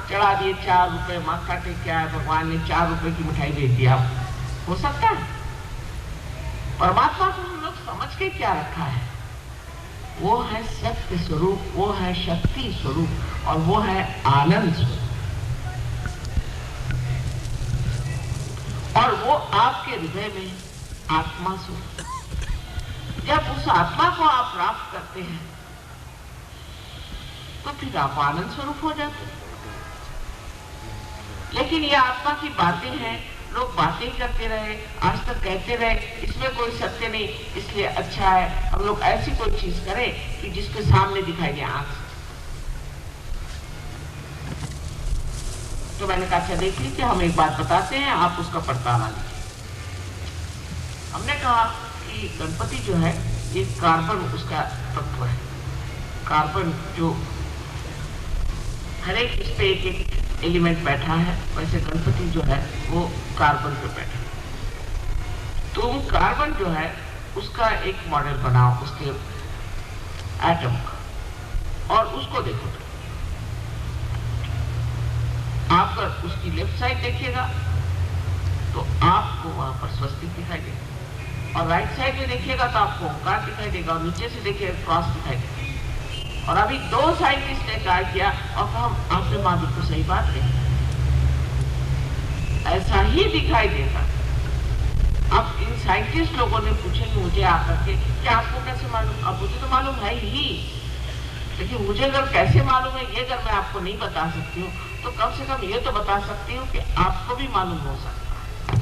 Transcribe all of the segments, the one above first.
चढ़ा दिए 4 रुपए, माथा टेक के आए, भगवान ने 4 रुपए की मिठाई भेज दिया। हो सकता है? परमात्मा को हम लोग समझ के क्या रखा है? वो है सत्य स्वरूप, वो है शक्ति स्वरूप, और वो है आनंद स्वरूप, और वो आपके हृदय में आत्मा स्वरूप। जब उस आत्मा को आप प्राप्त करते हैं तो फिर आप आनंद स्वरूप हो जाते हैं। लेकिन ये आत्मा की बातें हैं, लोग बातें ही करते रहे, आज तक कहते रहे, इसमें कोई सत्य नहीं, इसलिए अच्छा है हम लोग ऐसी कोई चीज करें कि जिसके सामने दिखाई दे आंख। तो मैंने कहा अच्छा देख लीजिए, हम एक बात बताते हैं, आप उसका पड़ताला लीजिए। हमने कहा कि गणपति जो है ये कार्बन उसका तत्व है। कार्बन जो हर एक इस पे एक एक एलिमेंट बैठा है, वैसे गणपति जो है वो कार्बन पे बैठा है। तुम कार्बन जो है उसका एक मॉडल बनाओ, उसके एटम का, और उसको देखो। आप अगर उसकी लेफ्ट साइड देखिएगा तो आपको वहां पर स्वस्तिक दिखाई देगा, और राइट साइड में देखिएगा तो आपको ओंकार दिखाई देगा, और नीचे से देखिएगा क्रॉस दिखाई देगा। और अभी 2 साइंटिस्ट ने ट्राई किया और हम आपने माँ बिल्कुल सही बात कही, ऐसा ही दिखाई देता। अब इन साइंटिस्ट लोगों ने पूछेंगे मुझे आकर के कि आपको कैसे मालूम? अब मुझे तो मालूम है ही, लेकिन मुझे अगर कैसे मालूम है ये अगर मैं आपको नहीं बता सकती हूँ तो कम से कम ये तो बता सकती हूँ कि आपको भी मालूम हो सकता है।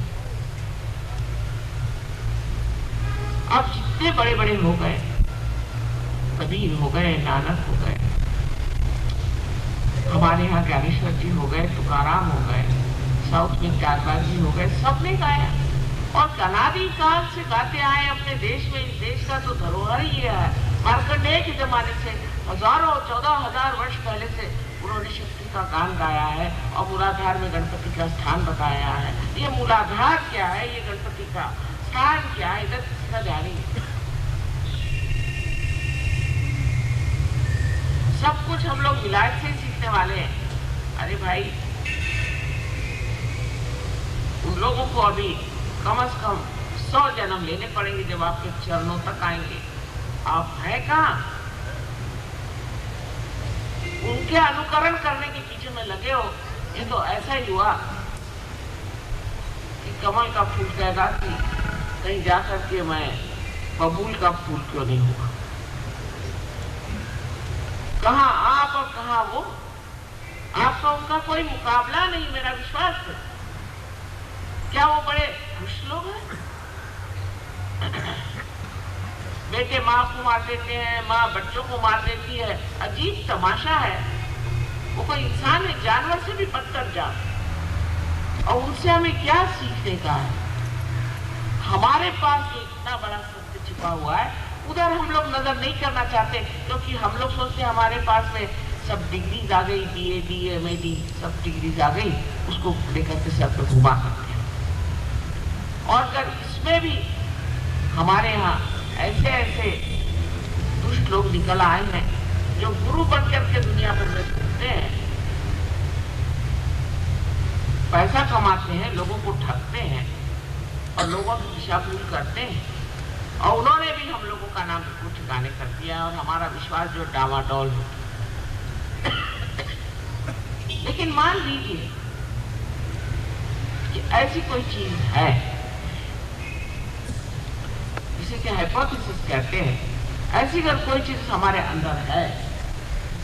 अब जितने बड़े बड़े हो गए, कबीर हो गए, नानक हो गए, हमारे यहाँ ज्ञानेश्वर जी हो गए, तुकाराम हो गए, साउथ में त्यागराज जी हो गए, सबने गाया और अनादि काल से गाते आए अपने देश में। इस देश का तो धरोहर ही है। मार्कंडेय के जमाने से हजारों 14,000 वर्ष पहले से उन्होंने शक्ति का गान गाया है और मूलाधार में गणपति का स्थान बताया है। ये मूलाधार क्या है, ये गणपति का स्थान क्या है, इधर किसका ध्यान नहीं। सब कुछ हम लोग विलायत से सीखने वाले हैं। अरे भाई, उन लोगों को अभी कम से कम 100 जन्म लेने पड़ेंगे जब आपके चरणों तक आएंगे। आप है कहाँ? उनके अनुकरण करने के पीछे में लगे हो। ये तो ऐसा ही हुआ कि कमल का फूल कहेगा कि कहीं जाकर के मैं बबूल का फूल क्यों नहीं हुआ। कहाँ आप और कहाँ वो, आपका उनका कोई मुकाबला नहीं, मेरा विश्वास है। क्या वो बड़े खुश लोग हैं? बेटे माँ को मार देते हैं, माँ बच्चों को मार देती है। अजीब तमाशा है। वो कोई इंसान है, जानवर से भी बदतर जात। और उनसे हमें क्या सीखने का है? हमारे पास जो इतना बड़ा सत्य छिपा हुआ है उधर हम लोग नजर नहीं करना चाहते, क्योंकि हम लोग सोचते हैं हमारे पास में सब डिग्रीज आ गई, BA, DA, MAD सब डिग्रीज आ गई, उसको लेकर के सर पे घुमा सकते हैं। और अगर इसमें भी हमारे यहाँ ऐसे ऐसे दुष्ट लोग निकल आए हैं जो गुरु बनकर के दुनिया भर में घूमते हैं, पैसा कमाते हैं, लोगों को ठगते हैं और लोगों की दिशा भूल करते हैं, और उन्होंने भी हम लोगों का नाम बिल्कुल ठिकाने कर दिया और हमारा विश्वास जो डामाडोल हो। लेकिन मान लीजिए कि ऐसी कोई चीज है जिसे कि हाइपोथेसिस कहते हैं, ऐसी अगर कोई चीज हमारे अंदर है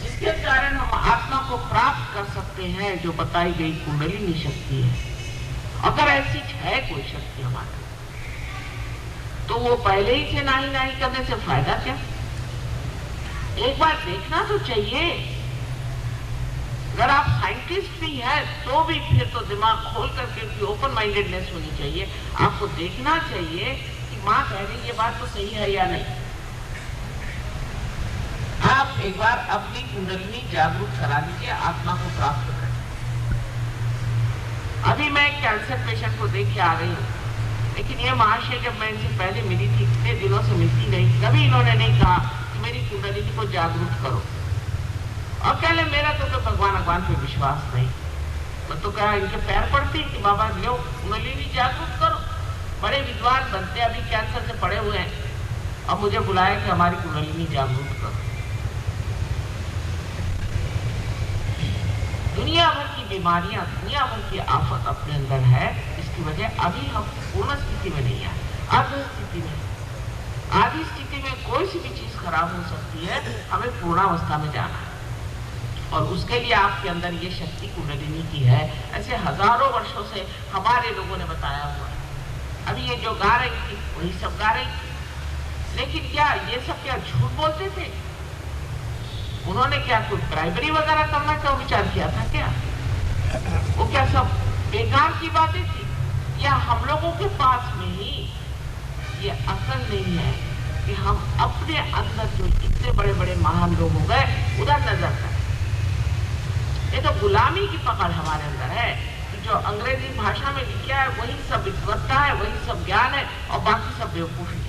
जिसके कारण हम आत्मा को प्राप्त कर सकते हैं, जो बताई गई कुंडलिनी शक्ति है, अगर ऐसी है कोई शक्ति हमारे, तो वो पहले ही से नाही करने से फायदा क्या? एक बार देखना तो चाहिए। अगर आप साइंटिस्ट भी हैं तो भी फिर तो दिमाग खोल करके ओपन माइंडेडनेस होनी चाहिए। आपको देखना चाहिए कि माँ कह रही ये बात तो सही है या नहीं। आप एक बार अपनी कुंडलिनी जागरूक करा लीजिए, आत्मा को प्राप्त करें। अभी मैं एक कैंसर पेशेंट को देख के आ रही हूँ, लेकिन ये महाशय जब मैं इनसे पहले मिली थी, कितने दिनों से मिलती नहीं, कभी इन्होंने नहीं कहा कि मेरी कुंडलिनी को जागरूक करो। और कह ले मेरा तो भगवान पे विश्वास नहीं। मैं तो कहा इनके पैर पड़ती कि बाबा लो कुंडलिनी जागरूक करो। बड़े विद्वान बनते अभी कैंसर से पड़े हुए हैं और मुझे बुलाया कि हमारी कुंडलिनी जागरूक करो। दुनिया भर की बीमारियां, दुनिया भर की आफत अपने अंदर है। इसकी वजह अभी हम पूर्ण स्थिति में नहीं है, आधी स्थिति में। आधी स्थिति में कोई सी भी चीज खराब हो सकती है, हमें पूर्णावस्था में जाना है और उसके लिए आपके अंदर ये शक्ति कुंडलिनी की है। ऐसे हजारों वर्षों से हमारे लोगों ने बताया हुआ है। अभी ये जो गा रही थी वही सब गा रही थी, लेकिन क्या ये सब क्या झूठ बोलते थे? उन्होंने क्या कोई ब्राइबरी वगैरह करने का विचार किया था क्या? वो क्या सब बेकार की बातें थी? या हम लोगों के पास में ही ये अकल नहीं है कि हम अपने अंदर जो इतने बड़े बड़े महान लोग हो गए उधर नजर करें। ये तो गुलामी की पकड़ हमारे अंदर है कि जो अंग्रेजी भाषा में लिखा है वही सब विद्वत्ता है, वही सब ज्ञान है और बाकी सब बेवकूफी है।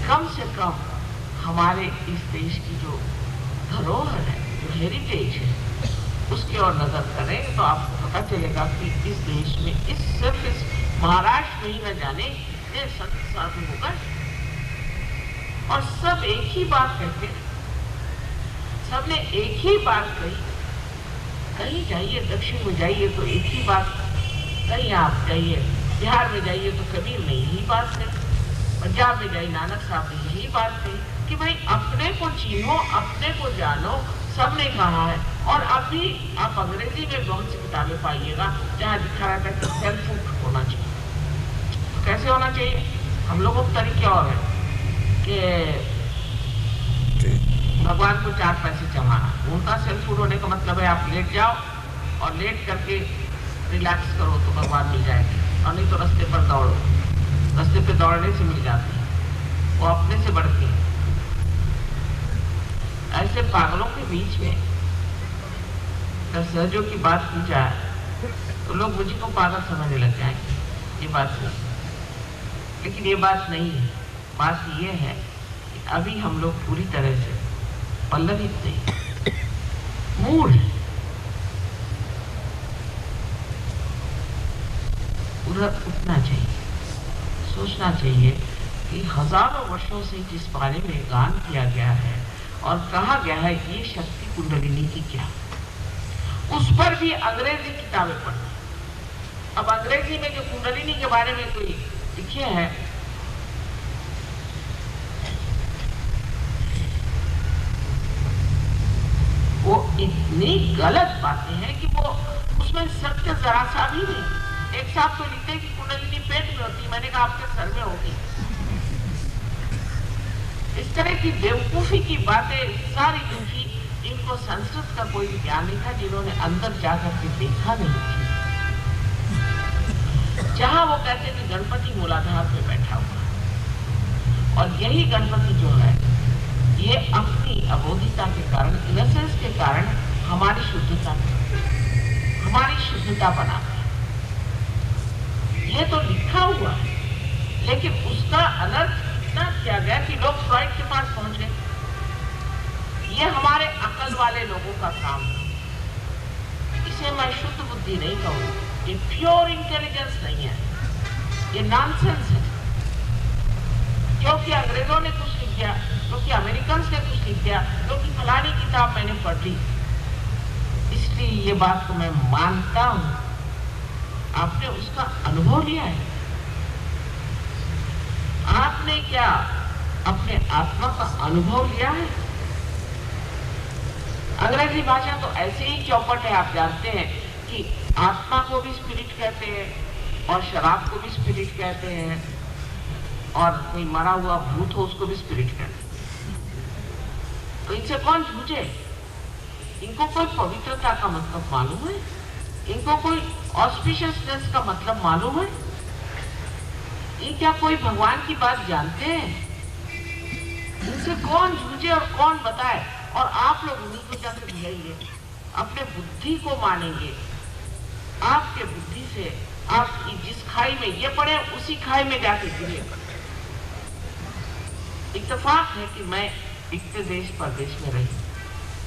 कम से कम हमारे इस देश की जो धरोहर है, जो हेरिटेज है, उसकी ओर नजर करें तो आपको पता चलेगा कि इस देश में सिर्फ इस महाराष्ट्र में ही न जाने इतने संत साधु हो गए और सब एक ही बात कहते हैं। सबने एक ही बात कही, कहीं जाइए दक्षिण में जाइए तो एक ही बात, कहीं आप जाइए बिहार में जाइए तो कबीर ने यही बात कही, पंजाब में जाइए नानक साहब ने यही बात कही कि भाई अपने को चीनो, अपने को जानो, सबने कहा है। और अभी आप अंग्रेजी में बहुत सी किताबें पाइएगा जहाँ लिखा रहता है कि सेल्फ होना चाहिए। तो कैसे होना चाहिए? हम लोगों के तरीके और है कि भगवान को 4 पैसे जमाना। उनका सेल्फ फूड होने का मतलब है आप लेट जाओ और लेट करके रिलैक्स करो तो भगवान मिल जाएंगे, और नहीं तो रास्ते पर दौड़ो। रास्ते पे दौड़ने से मिल जाती है, वो अपने से बढ़ती है। ऐसे पागलों के बीच में अगर सहजों की बात की जाए तो लोग मुझे को पागल समझने लग जाएंगे। ये बात नहीं, लेकिन ये बात नहीं है। बात ये है कि अभी हम लोग पूरी तरह से पल्लवित नहीं, मूड है, उधर उठना चाहिए, सोचना चाहिए कि हजारों वर्षों से जिस बारे में गान किया गया है और कहा गया है कि ये शक्ति कुंडलिनी की क्या, उस पर भी अंग्रेजी किताबें पढ़ी। अब अंग्रेजी में जो कुंडलिनी के बारे में कोई लिखे हैं वो इतनी गलत बातें हैं कि वो उसमें सत्य जरा सा भी नहीं। एक साहब तो लिखते कि कुंडलिनी पेट में होती, मैंने कहा आपके सर में होगी। इस तरह की बेवकूफी की बातें सारी लिखी, इनको संस्कृत का कोई ज्ञान नहीं था, जिन्होंने अंदर जाकर के देखा नहीं थी। जहां वो कहते कि गणपति मूलाधार पे बैठा हुआ है और यही गणपति जो है ये अपनी अबोधिता के कारण, इनोसेंस के कारण हमारी शुद्धता बनाता है। ये तो लिखा हुआ है, लेकिन उसका अनर्थ इतना किया गया कि लोग फ्रॉइड के पास पहुंच गए। ये हमारे अकल वाले लोगों का काम है। इसे मैं शुद्ध बुद्धि नहीं कहूँ, ये प्योर इंटेलिजेंस नहीं है, ये नॉनसेंस है। क्योंकि अंग्रेजों ने कुछ लिख दिया, क्योंकि अमेरिकन ने कुछ लिख दिया, क्योंकि फलानी किताब मैंने पढ़ ली, इसलिए ये बात को मैं मानता हूं। आपने उसका अनुभव लिया है? आपने क्या अपने आत्मा का अनुभव लिया है? अंग्रेजी भाषा तो ऐसे ही चौपट है, आप जानते हैं कि आत्मा को भी स्पिरिट कहते हैं और शराब को भी स्पिरिट कहते हैं और कोई मरा हुआ भूत हो उसको भी स्पिरिट कहते हैं। तो इनसे कौन झूठे? इनको कोई पवित्रता का मतलब मालूम है? इनको कोई ऑस्पिशियसनेस का मतलब मालूम है? ये क्या कोई भगवान की बात जानते हैं? इनसे कौन झूठे और कौन बताए? और आप लोग उन्हीं को जाकर भिड़ेंगे, अपने बुद्धि को मानेंगे। आपके बुद्धि से आपकी जिस खाई में ये पड़े उसी खाई में जाके गिरे। इत्तेफाक है कि मैं इतने देश परदेश में रही,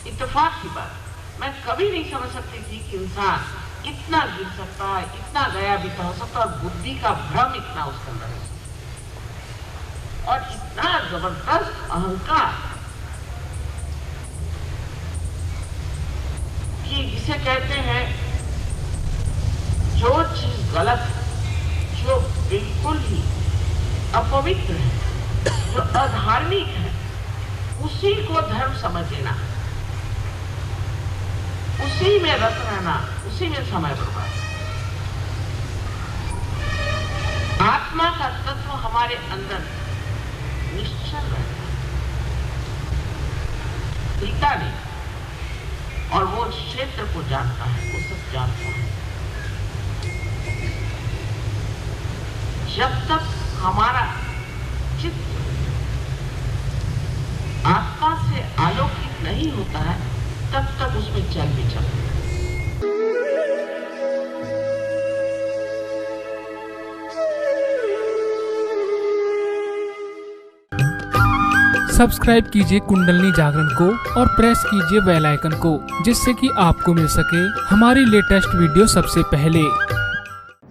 इत्तेफाक की बात। मैं कभी नहीं समझ सकती थी कि इंसान इतना गिर सकता है, इतना गया बीता हो सकता है, और बुद्धि का भ्रम इतना उसके अंदर है, और इतना जबरदस्त अहंकार कि जिसे कहते हैं जो चीज गलत है, जो बिल्कुल ही अपवित्र है, जो अधार्मिक है, उसी को धर्म समझ लेना, उसी में रत रहना, उसी में समय बर्बाद। आत्मा का तत्व हमारे अंदर निश्चल रहता है, हिलता नहीं, और वो क्षेत्र को जानता है, वो सब जानता है। जब तक हमारा चित्त आत्मा से आलोकित नहीं होता है, तब तक उसमें चल भी चलता है। सब्सक्राइब कीजिए कुंडलिनी जागरण को और प्रेस कीजिए बेल आइकन को, जिससे कि आपको मिल सके हमारी लेटेस्ट वीडियो सबसे पहले।